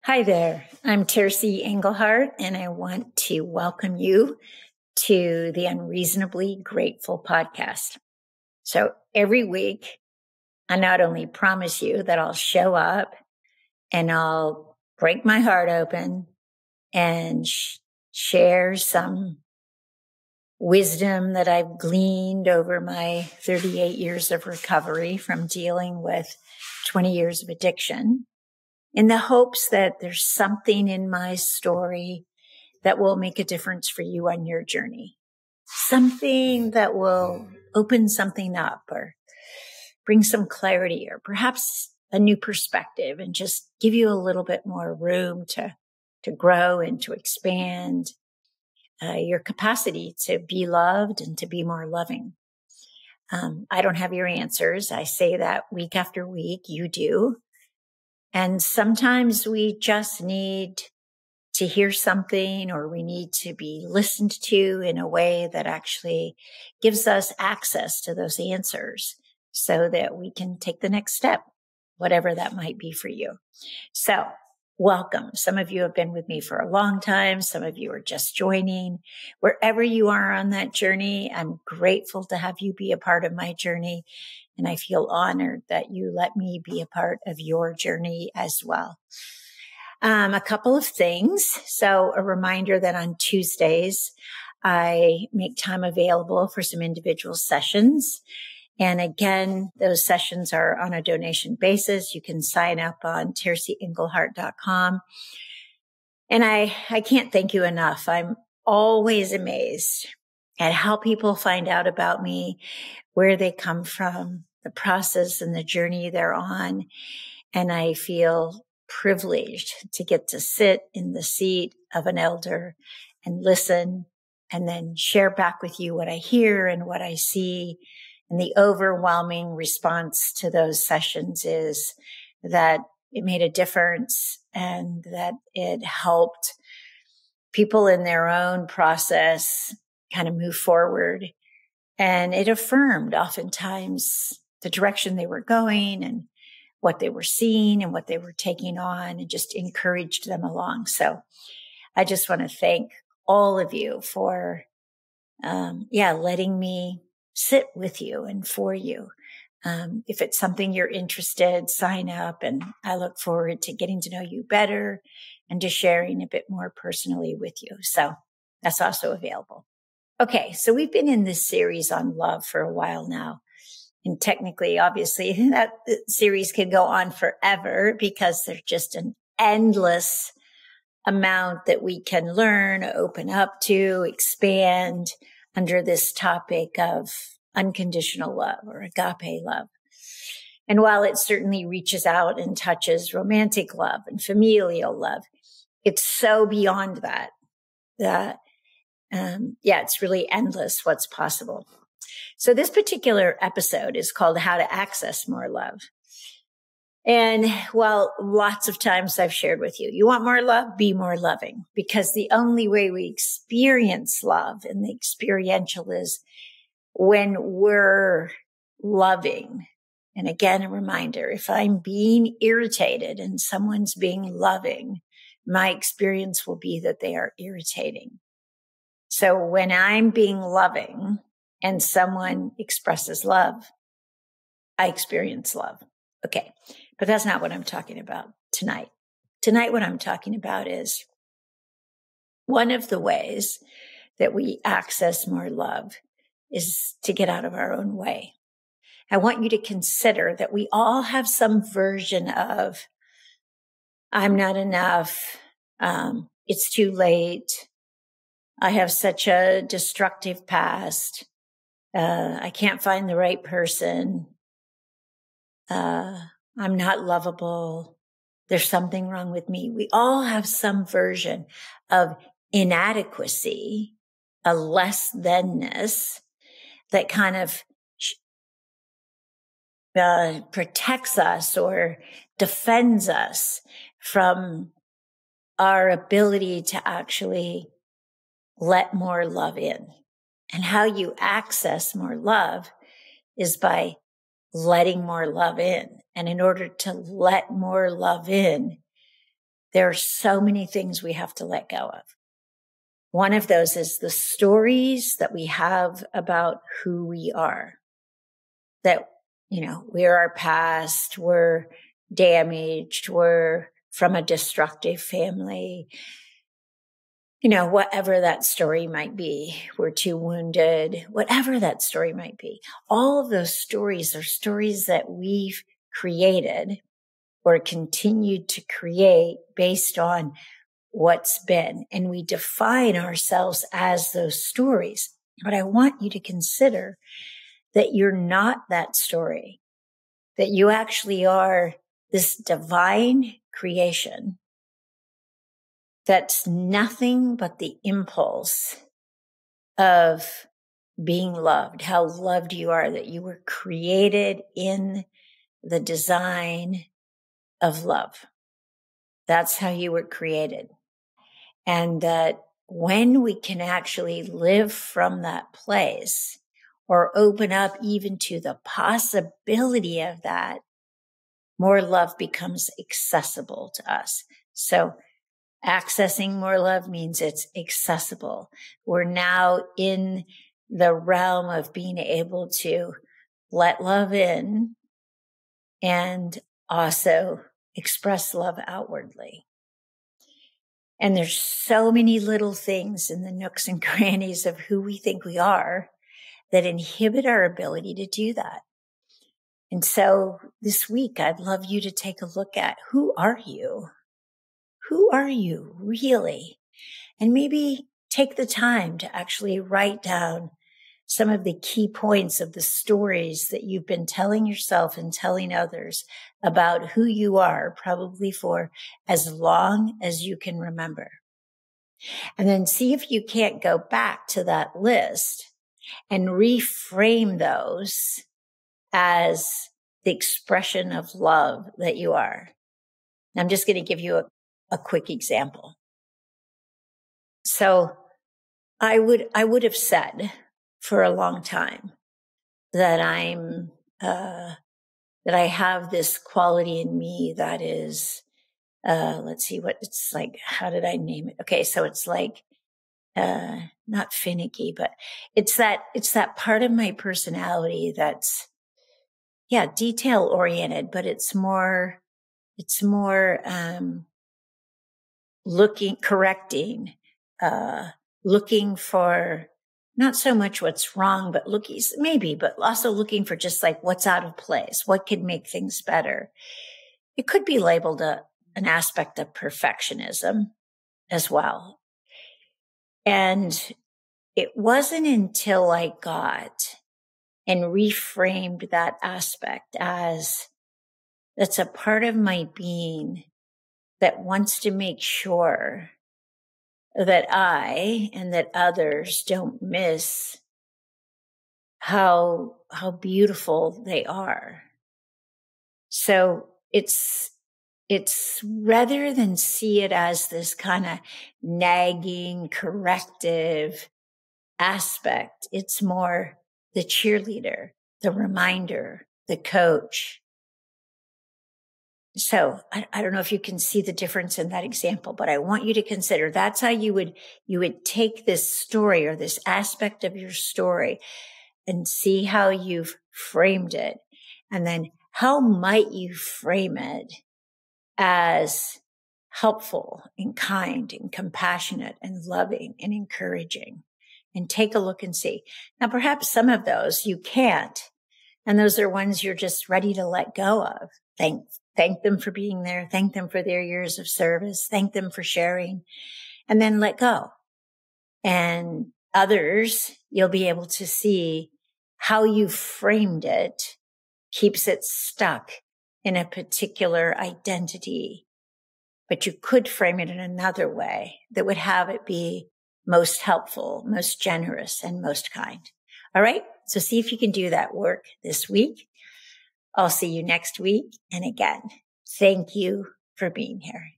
Hi there. I'm Tercy Engelhardt, and I want to welcome you to the Unreasonably Grateful podcast. So every week, I not only promise you that I'll show up and I'll break my heart open and share some wisdom that I've gleaned over my 38 years of recovery from dealing with 20 years of addiction, in the hopes that there's something in my story that will make a difference for you on your journey. Something that will open something up or bring some clarity or perhaps a new perspective and just give you a little bit more room to grow and to expand your capacity to be loved and to be more loving. I don't have your answers. I say that week after week. You do. And sometimes we just need to hear something, or we need to be listened to in a way that actually gives us access to those answers so that we can take the next step, whatever that might be for you. So welcome. Some of you have been with me for a long time. Some of you are just joining. Wherever you are on that journey, I'm grateful to have you be a part of my journey. And I feel honored that you let me be a part of your journey as well. A couple of things. So a reminder that on Tuesdays, I make time available for some individual sessions. And again, those sessions are on a donation basis. You can sign up on tercyengelhardt.com. And I can't thank you enough. I'm always amazed at how people find out about me, where they come from, the process and the journey they're on. And I feel privileged to get to sit in the seat of an elder and listen and then share back with you what I hear and what I see. And the overwhelming response to those sessions is that it made a difference and that it helped people in their own process kind of move forward. And it affirmed oftentimes the direction they were going and what they were seeing and what they were taking on, and just encouraged them along. So I just want to thank all of you for, letting me sit with you and for you. If it's something you're interested, sign up, and I look forward to getting to know you better and to sharing a bit more personally with you. So that's also available. Okay. So we've been in this series on love for a while now. And technically, obviously, that series could go on forever because there's just an endless amount that we can learn, open up to, expand under this topic of unconditional love or agape love. And while it certainly reaches out and touches romantic love and familial love, it's so beyond that, it's really endless what's possible. So this particular episode is called How to Access More Love. And well, lots of times I've shared with you, you want more love, be more loving, because the only way we experience love and the experiential is when we're loving. And again, a reminder, if I'm being irritated and someone's being loving, my experience will be that they are irritating. So when I'm being loving and someone expresses love, I experience love. Okay. But that's not what I'm talking about tonight. Tonight, what I'm talking about is one of the ways that we access more love is to get out of our own way. I want you to consider that we all have some version of, I'm not enough. It's too late. I have such a destructive past. I can't find the right person. I'm not lovable. There's something wrong with me. We all have some version of inadequacy, a less thanness that kind of protects us or defends us from our ability to actually let more love in. And how you access more love is by letting more love in. And in order to let more love in, there are so many things we have to let go of. One of those is the stories that we have about who we are. That, we're our past, we're damaged, we're from a destructive family, whatever that story might be. We're too wounded, whatever that story might be. All of those stories are stories that we've created or continued to create based on what's been. And we define ourselves as those stories. But I want you to consider that you're not that story, that you actually are this divine creation that's nothing but the impulse of being loved, how loved you are, that you were created in the design of love. That's how you were created. And that when we can actually live from that place or open up even to the possibility of that, more love becomes accessible to us. So accessing more love means it's accessible. We're now in the realm of being able to let love in and also express love outwardly. And there's so many little things in the nooks and crannies of who we think we are that inhibit our ability to do that. And so this week, I'd love you to take a look at who are you? Who are you really? And maybe take the time to actually write down some of the key points of the stories that you've been telling yourself and telling others about who you are, probably for as long as you can remember. And then see if you can't go back to that list and reframe those as the expression of love that you are. And I'm just going to give you a quick example. So I would have said for a long time that that I have this quality in me that is, let's see what it's like. How did I name it? Okay. So it's like, not finicky, but it's that part of my personality that's, detail oriented, but it's more, correcting, looking for not so much what's wrong, but but also looking for just like what's out of place, what could make things better. It could be labeled an aspect of perfectionism as well. And it wasn't until I got and reframed that aspect as that's a part of my being that wants to make sure that I and that others don't miss how beautiful they are. So it's rather than see it as this kind of nagging, corrective aspect, it's more the cheerleader, the reminder, the coach. So I don't know if you can see the difference in that example, but I want you to consider that's how you would take this story or this aspect of your story and see how you've framed it. And then how might you frame it as helpful and kind and compassionate and loving and encouraging? And take a look and see. Now, perhaps some of those you can't. And those are ones you're just ready to let go of. Thank them for being there. Thank them for their years of service. Thank them for sharing, and then let go. And others, you'll be able to see how you framed it keeps it stuck in a particular identity. But you could frame it in another way that would have it be most helpful, most generous, and most kind. All right. So see if you can do that work this week. I'll see you next week. And again, thank you for being here.